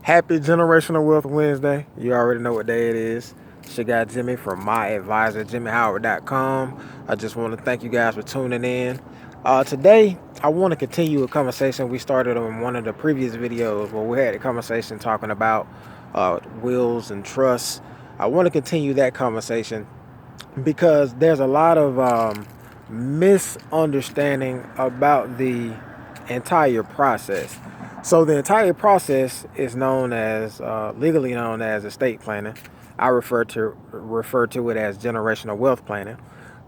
Happy Generational Wealth Wednesday. You already know what day it is. It's your guy Jimmy from my advisor, JimmyHoward.com. I just want to thank you guys for tuning in. Today, I want to continue a conversation we started on one of the previous videos where we had a conversation talking about wills and trusts. I want to continue that conversation because there's a lot of misunderstanding about the entire process. So the entire process is known as legally known as estate planning. I refer to it as generational wealth planning.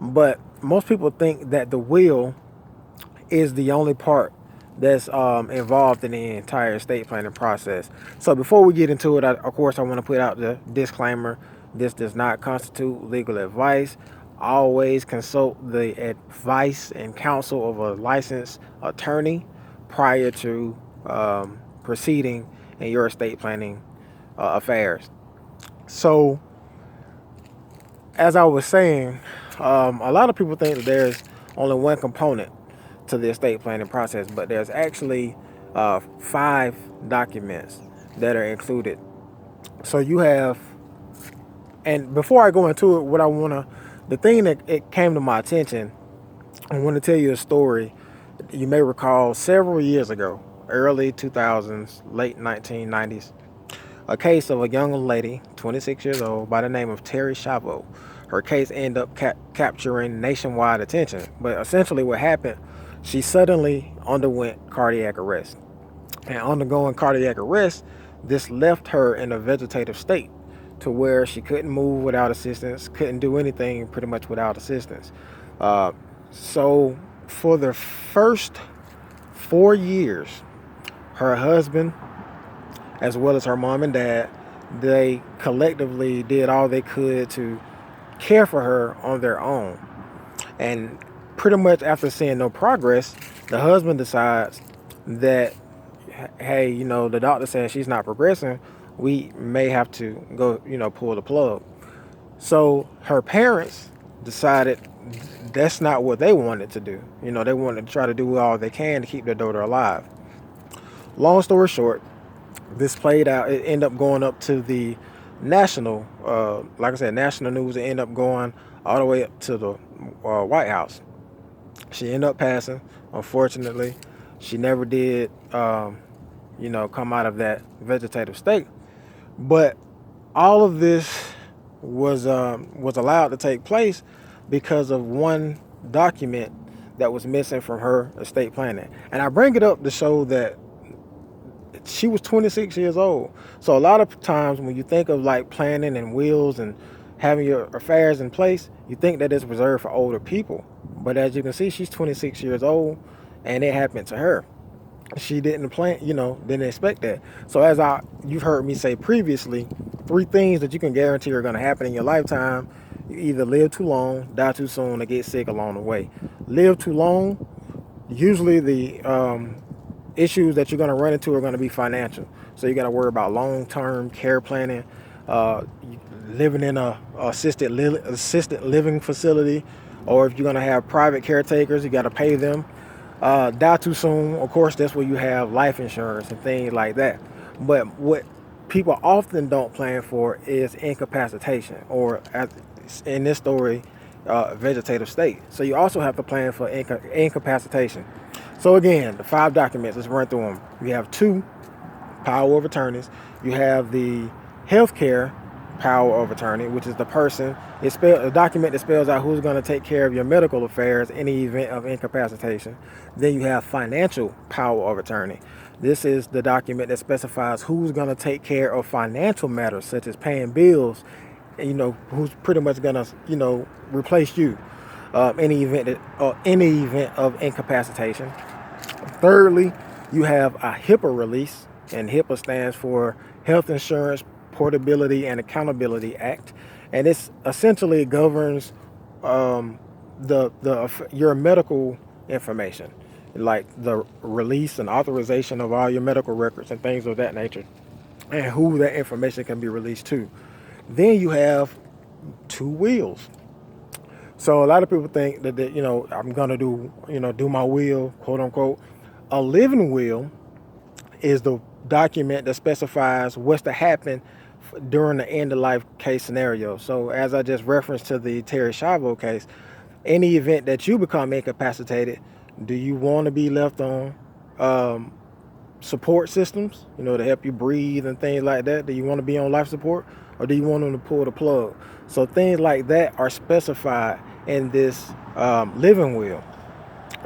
But most people think that the will is the only part that's involved in the entire estate planning process. So before we get into it, of course, I want to put out the disclaimer. This does not constitute legal advice. Always consult the advice and counsel of a licensed attorney prior to proceeding in your estate planning affairs. So, as I was saying, a lot of people think that there's only one component to the estate planning process, but there's actually 5 documents that are included. So you have, and before I go into it, the thing that it came to my attention, I want to tell you a story. You may recall several years ago, early 2000s, late 1990s, a case of a young lady, 26 years old, by the name of Terri Schiavo. Her case ended up capturing nationwide attention. But essentially what happened, she suddenly underwent cardiac arrest. And undergoing cardiac arrest, this left her in a vegetative state to where she couldn't move without assistance, couldn't do anything pretty much without assistance. So for the first 4 years, her husband, as well as her mom and dad, they collectively did all they could to care for her on their own. And pretty much after seeing no progress, the husband decides that, hey, the doctor says she's not progressing. We may have to go, pull the plug. So her parents decided that's not what they wanted to do. They wanted to try to do all they can to keep their daughter alive. Long story short, this played out. It ended up going up to the national, like I said, national news. It ended up going all the way up to the White House. She ended up passing. Unfortunately, she never did, come out of that vegetative state. But all of this was allowed to take place because of one document that was missing from her estate planning. And I bring it up to show that she was 26 years old. So a lot of times when you think of like planning and wills and having your affairs in place, you think that it's reserved for older people. But as you can see, she's 26 years old and it happened to her. She didn't plan, didn't expect that. So you've heard me say previously, 3 things that you can guarantee are going to happen in your lifetime. You either live too long, die too soon, or get sick along the way. Live too long, usually the issues that you're going to run into are going to be financial. So you got to worry about long-term care planning, living in a assisted living facility, or if you're going to have private caretakers, you got to pay them. Die too soon, of course, that's where you have life insurance and things like that. But what people often don't plan for is incapacitation, or as in this story, vegetative state. So you also have to plan for incapacitation. So again, the 5 documents, let's run through them. You have 2 power of attorneys. You have the healthcare power of attorney, which is the person. It's a document that spells out who's going to take care of your medical affairs in the event of incapacitation. Then you have financial power of attorney. This is the document that specifies who's going to take care of financial matters such as paying bills, who's pretty much going to, replace you in the event of incapacitation. Thirdly, you have a HIPAA release, and HIPAA stands for Health Insurance Portability and Accountability Act, and this essentially governs your medical information, like the release and authorization of all your medical records and things of that nature, and who that information can be released to. Then you have 2 wills. So a lot of people think that I'm gonna do my will, quote unquote. A living will is the document that specifies what's to happen during the end of life case scenario. So as I just referenced to the Terri Schiavo case, any event that you become incapacitated, do you want to be left on um, support systems, to help you breathe and things like that? Do you want to be on life support, or do you want them to pull the plug? So things like that are specified in this living will.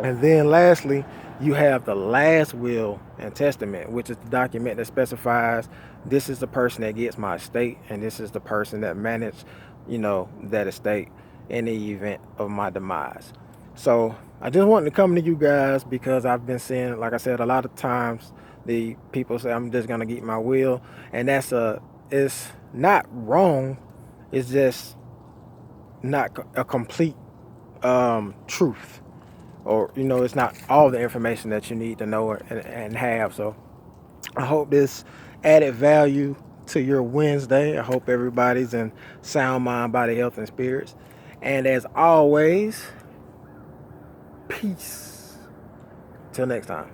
And then lastly, you have the last will and testament, which is the document that specifies this is the person that gets my estate, and this is the person that managed, that estate in the event of my demise. So I just wanted to come to you guys because I've been seeing, like I said, a lot of times the people say I'm just gonna get my will, and it's not wrong. It's just not a complete truth, or it's not all the information that you need to know and have. So I hope this added value to your Wednesday. I hope everybody's in sound mind, body, health, and spirits. And as always, peace. Till next time.